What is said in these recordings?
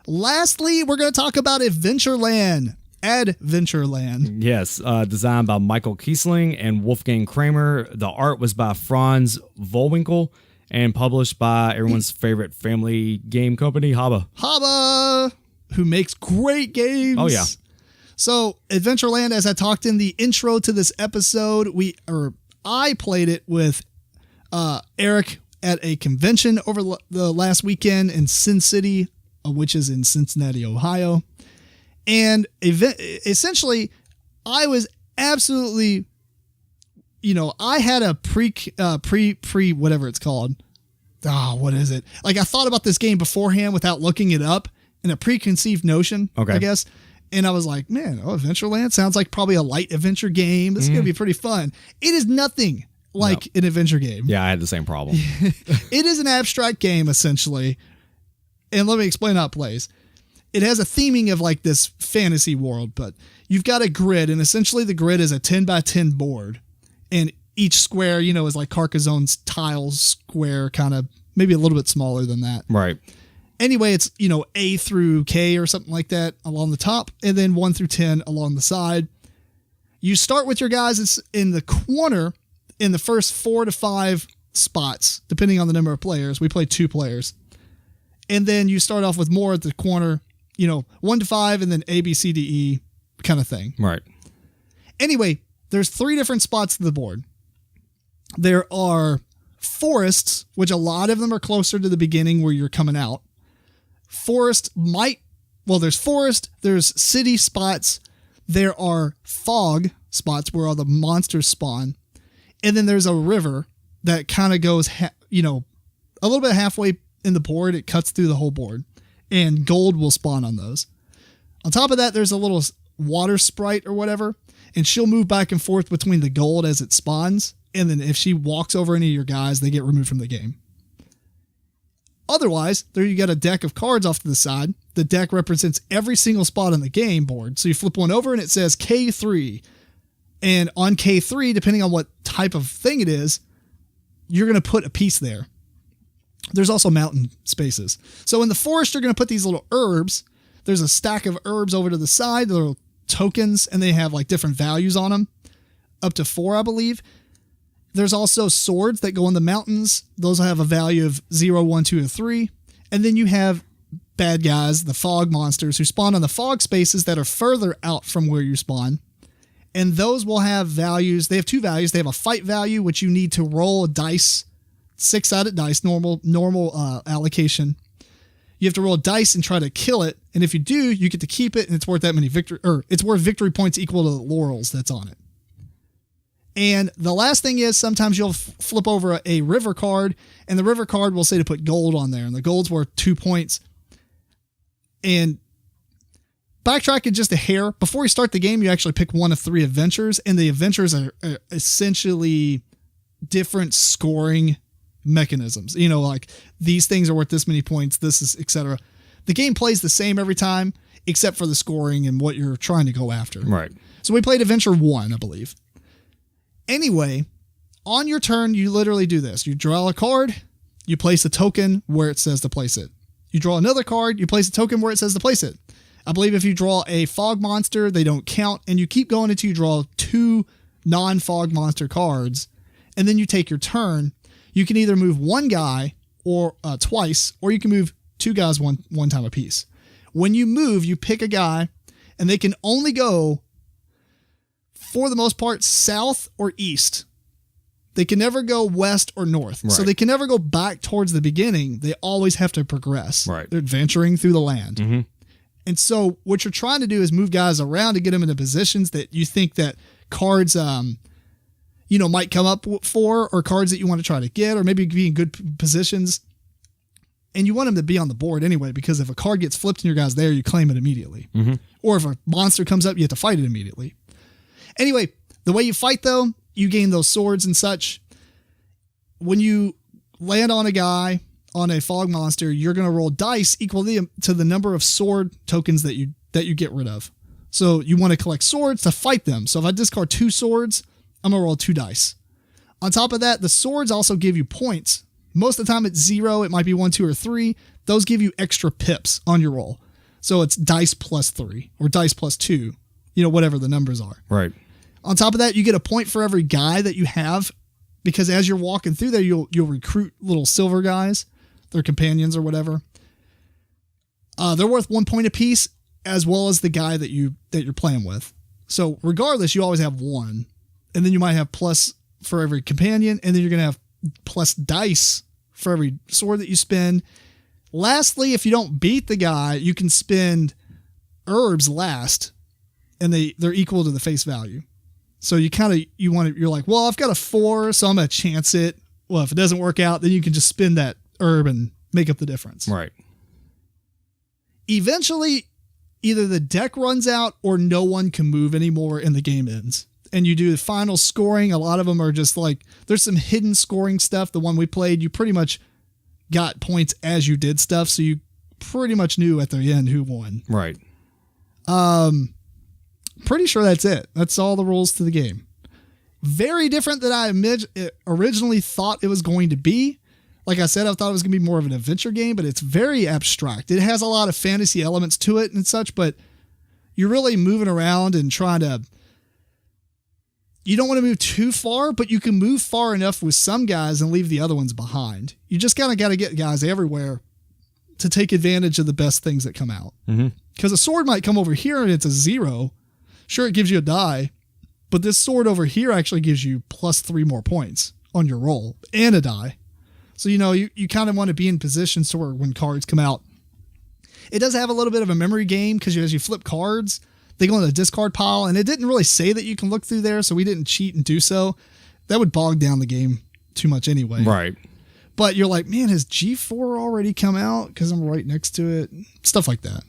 Lastly, we're going to talk about Adventureland. Adventureland. Yes, designed by Michael Kiesling and Wolfgang Kramer. The art was by Franz Vohwinkel and published by everyone's favorite family game company, HABA. HABA, who makes great games. Oh, yeah. So, Adventureland, as I talked in the intro to this episode, I played it with Eric at a convention over the last weekend in Sin City, which is in Cincinnati, Ohio. And essentially, I was absolutely, I had a whatever it's called. What is it? Like, I thought about this game beforehand without looking it up, and a preconceived notion, I guess. And I was like, man, Adventureland sounds like probably a light adventure game. This is going to be pretty fun. It is nothing like an adventure game. Yeah, I had the same problem. It is an abstract game, essentially. And let me explain how it plays. It has a theming of like this fantasy world, but you've got a grid, and essentially the grid is a 10 by 10 board. And each square, is like Carcassone's tile square, kind of maybe a little bit smaller than that. Right. Anyway, it's, A through K or something like that along the top, and then 1 through 10 along the side. You start with your guys in the corner in the first 4 to 5 spots, depending on the number of players. We play 2 players. And then you start off with more at the corner, 1 to 5, and then A, B, C, D, E kind of thing. Right. Anyway, there's 3 different spots to the board. There are forests, which a lot of them are closer to the beginning where you're coming out. There's forest, there's city spots, there are fog spots where all the monsters spawn, and then there's a river that kind of goes, a little bit halfway in the board. It cuts through the whole board, and gold will spawn on those. On top of that, there's a little water sprite or whatever, and she'll move back and forth between the gold as it spawns, and then if she walks over any of your guys, they get removed from the game. Otherwise, there you got a deck of cards off to the side. The deck represents every single spot on the game board. So you flip one over and it says K3. And on K3, depending on what type of thing it is, you're going to put a piece there. There's also mountain spaces. So in the forest, you're going to put these little herbs. There's a stack of herbs over to the side, little tokens, and they have like different values on them. Up to 4, I believe. There's also swords that go in the mountains. Those have a value of 0, 1, 2, and 3. And then you have bad guys, the fog monsters, who spawn on the fog spaces that are further out from where you spawn. And those will have values. They have 2 values. They have a fight value, which you need to roll a dice, 6-sided dice, normal allocation. You have to roll a dice and try to kill it. And if you do, you get to keep it, and it's worth that many it's worth victory points equal to the laurels that's on it. And the last thing is sometimes you'll flip over a river card, and the river card will say to put gold on there, and the gold's worth 2 points. And backtracking just a hair, before you start the game, you actually pick one of 3 adventures, and the adventures are essentially different scoring mechanisms. Like these things are worth this many points, this is etc. The game plays the same every time, except for the scoring and what you're trying to go after. Right. So we played adventure 1, I believe. Anyway, on your turn, you literally do this. You draw a card, you place a token where it says to place it. You draw another card, you place a token where it says to place it. I believe if you draw a fog monster, they don't count, and you keep going until you draw 2 non-fog monster cards, and then you take your turn. You can either move 1 guy or twice, or you can move 2 guys one time apiece. When you move, you pick a guy, and they can only go, for the most part, south or east. They can never go west or north. Right. So they can never go back towards the beginning. They always have to progress. Right. They're adventuring through the land. Mm-hmm. And so what you're trying to do is move guys around to get them into positions that you think that cards, might come up for, or cards that you want to try to get, or maybe be in good positions. And you want them to be on the board anyway, because if a card gets flipped and your guy's there, you claim it immediately. Mm-hmm. Or if a monster comes up, you have to fight it immediately. Anyway, the way you fight, though, you gain those swords and such. When you land on a guy, on a fog monster, you're going to roll dice equal to the number of sword tokens that you get rid of. So you want to collect swords to fight them. So if I discard 2 swords, I'm going to roll 2 dice. On top of that, the swords also give you points. Most of the time it's 0. It might be 1, 2, or 3. Those give you extra pips on your roll. So it's dice plus 3 or dice plus 2, whatever the numbers are. Right. On top of that, you get a point for every guy that you have, because as you're walking through there, you'll recruit little silver guys, their companions or whatever. They're worth 1 point apiece, as well as the guy that you're playing with. So regardless, you always have 1, and then you might have plus for every companion, and then you're going to have plus dice for every sword that you spend. Lastly, if you don't beat the guy, you can spend herbs last, and they're equal to the face value. So you're like, well, I've got a 4, so I'm going to chance it. Well, if it doesn't work out, then you can just spend that herb and make up the difference. Right. Eventually, either the deck runs out or no one can move anymore and the game ends. And you do the final scoring. A lot of them are just like, there's some hidden scoring stuff. The one we played, you pretty much got points as you did stuff. So you pretty much knew at the end who won. Right. Pretty sure that's it. That's all the rules to the game. Very different than I originally thought it was going to be. Like I said, I thought it was going to be more of an adventure game, but it's very abstract. It has a lot of fantasy elements to it and such, but you're really moving around and you don't want to move too far, but you can move far enough with some guys and leave the other ones behind. You just kind of got to get guys everywhere to take advantage of the best things that come out. Because a sword might come over here and it's a 0. Sure, it gives you a die, but this sword over here actually gives you plus 3 more points on your roll and a die. So, you kind of want to be in positions to where when cards come out, it does have a little bit of a memory game, because as you flip cards, they go in the discard pile, and it didn't really say that you can look through there, so we didn't cheat and do so. That would bog down the game too much anyway. Right. But you're like, man, has G4 already come out? Because I'm right next to it. Stuff like that.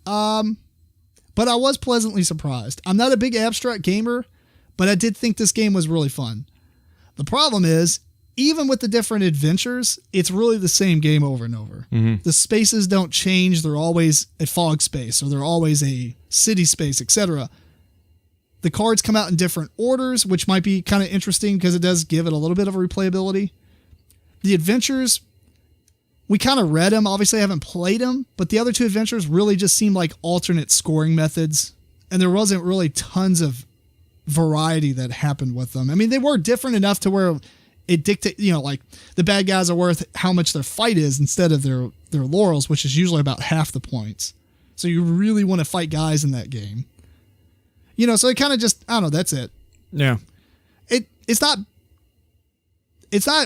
But I was pleasantly surprised. I'm not a big abstract gamer, but I did think this game was really fun. The problem is, even with the different adventures, it's really the same game over and over. The spaces don't change. They're always a fog space, or they're always a city space, etc. The cards come out in different orders, which might be kind of interesting because it does give it a little bit of replayability. The adventures, we kind of read them. Obviously, I haven't played them, but the other 2 adventures really just seemed like alternate scoring methods, and there wasn't really tons of variety that happened with them. I mean, they were different enough to where it dictates, like the bad guys are worth how much their fight is instead of their laurels, which is usually about half the points. So you really want to fight guys in that game. So it kind of just, I don't know, that's it. Yeah. It's not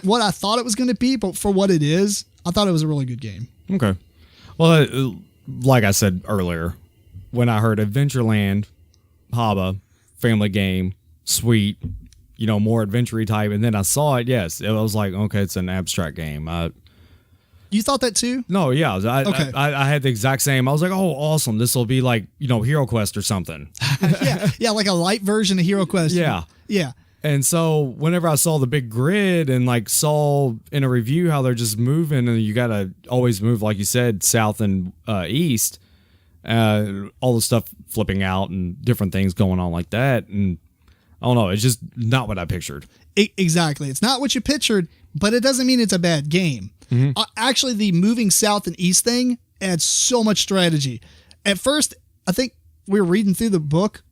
what I thought it was going to be, but for what it is, I thought it was a really good game. Okay. Well, like I said earlier, when I heard Adventureland, HABA, family game, sweet, more adventure-y type, and then I saw it, yes, it was like, okay, it's an abstract game. You thought that too? No, yeah. I had the exact same. I was like, oh, awesome. This will be like, Hero Quest or something. Yeah, like a light version of Hero Quest. Yeah. Yeah. And so whenever I saw the big grid and like saw in a review how they're just moving, and you got to always move, like you said, south and east, all the stuff flipping out and different things going on like that. And I don't know, it's just not what I pictured. Exactly. It's not what you pictured, but it doesn't mean it's a bad game. Actually, the moving south and east thing adds so much strategy. At first, I think we were reading through the book,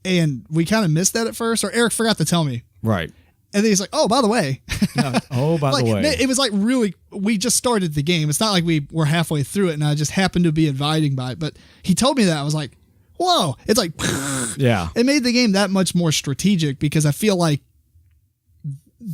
and we kind of missed that at first, or Eric forgot to tell me. Right. And then he's like, oh, by the way. By the way. It was like really, we just started the game. It's not like we were halfway through it and I just happened to be inviting by it. But he told me that. I was like, whoa. It's like, yeah. It made the game that much more strategic, because I feel like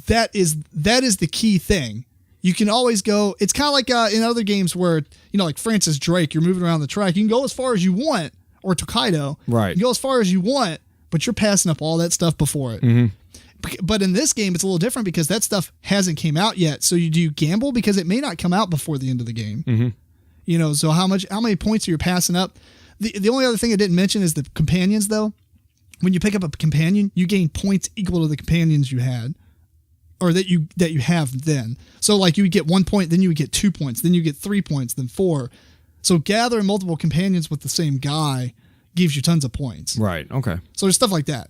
that is the key thing. You can always go, it's kind of like in other games where, like Francis Drake, you're moving around the track. You can go as far as you want, or Tokaido. Right. You can go as far as you want, but you're passing up all that stuff before it. But in this game, it's a little different because that stuff hasn't came out yet. So you do gamble because it may not come out before the end of the game. So how many points are you passing up? The only other thing I didn't mention is the companions, though. When you pick up a companion, you gain points equal to the companions you had, or that you have then. So like you would get 1 point, then you would get 2 points, then you get 3 points, then 4. So gathering multiple companions with the same guy gives you tons of points. Right. Okay. So there's stuff like that.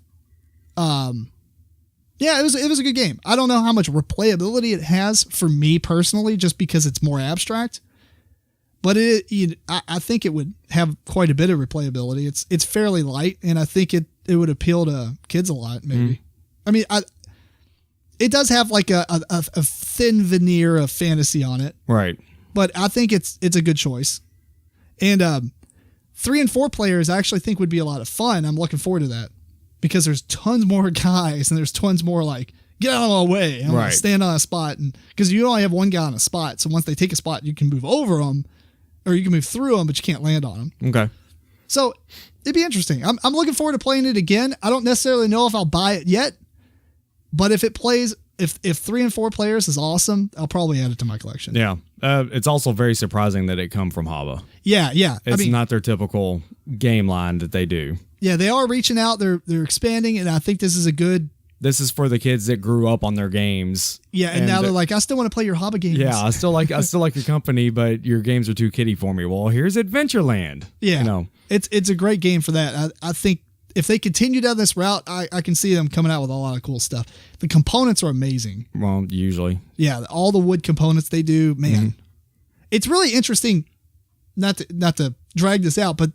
Yeah, it was a good game. I don't know how much replayability it has for me personally, just because it's more abstract. But I think it would have quite a bit of replayability. It's fairly light, and I think it would appeal to kids a lot. Maybe. I mean, it does have like a thin veneer of fantasy on it, right? But I think it's a good choice. And 3 and 4 players, I actually think would be a lot of fun. I'm looking forward to that because there's tons more guys, and there's tons more like get out of my way, and right? Stand on a spot, and because you only have one guy on a spot, so once they take a spot, you can move over them. Or you can move through them, but you can't land on them. Okay. So it'd be interesting. I'm looking forward to playing it again. I don't necessarily know if I'll buy it yet, but if it plays, if 3 and 4 players is awesome, I'll probably add it to my collection. Yeah. It's also very surprising that it come from HABA. Yeah. It's not their typical game line that they do. Yeah, they are reaching out. They're expanding, and I think this is a good. This is for the kids that grew up on their games. Yeah, and now they're like, I still want to play your HABA games. Yeah, I still like your company, but your games are too kiddie for me. Well, here's Adventureland. Yeah, you know, it's a great game for that. I think if they continue down this route, I can see them coming out with a lot of cool stuff. The components are amazing. Well, usually. Yeah, all the wood components they do, man. It's really interesting. Not to drag this out, but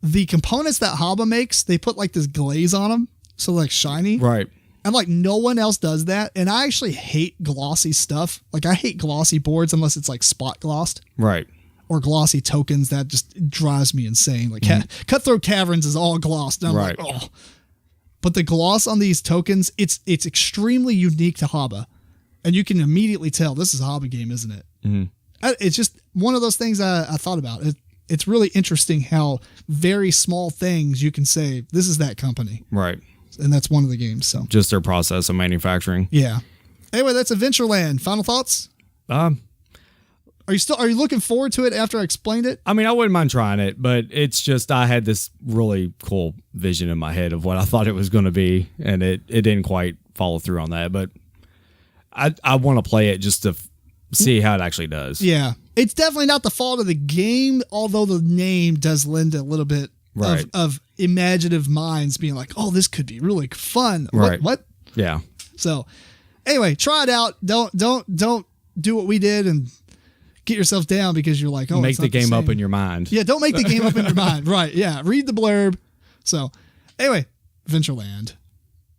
the components that HABA makes, they put like this glaze on them. So like shiny. Right. And like no one else does that. And I actually hate glossy stuff. Like I hate glossy boards unless it's like spot glossed. Right. Or glossy tokens. That just drives me insane. Like Cutthroat Caverns is all glossed. And I'm like, oh. But the gloss on these tokens, it's extremely unique to HABA. And you can immediately tell this is a HABA game, isn't it? It's just one of those things I thought about. It's really interesting how very small things you can say, this is that company. Right. And that's one of the games. So just their process of manufacturing. Yeah. Anyway, that's Adventureland. Final thoughts? Are you looking forward to it after I explained it? I mean, I wouldn't mind trying it, but it's just I had this really cool vision in my head of what I thought it was going to be, and it didn't quite follow through on that. But I want to play it just to see how it actually does. Yeah. It's definitely not the fault of the game, although the name does lend a little bit of imaginative minds being like, oh, this could be really fun. Right. What? Yeah. So anyway, try it out. Don't do what we did and get yourself down because you're like, oh, make the game up in your mind. Yeah. Don't make the game up in your mind. Right. Yeah. Read the blurb. So anyway, Adventureland.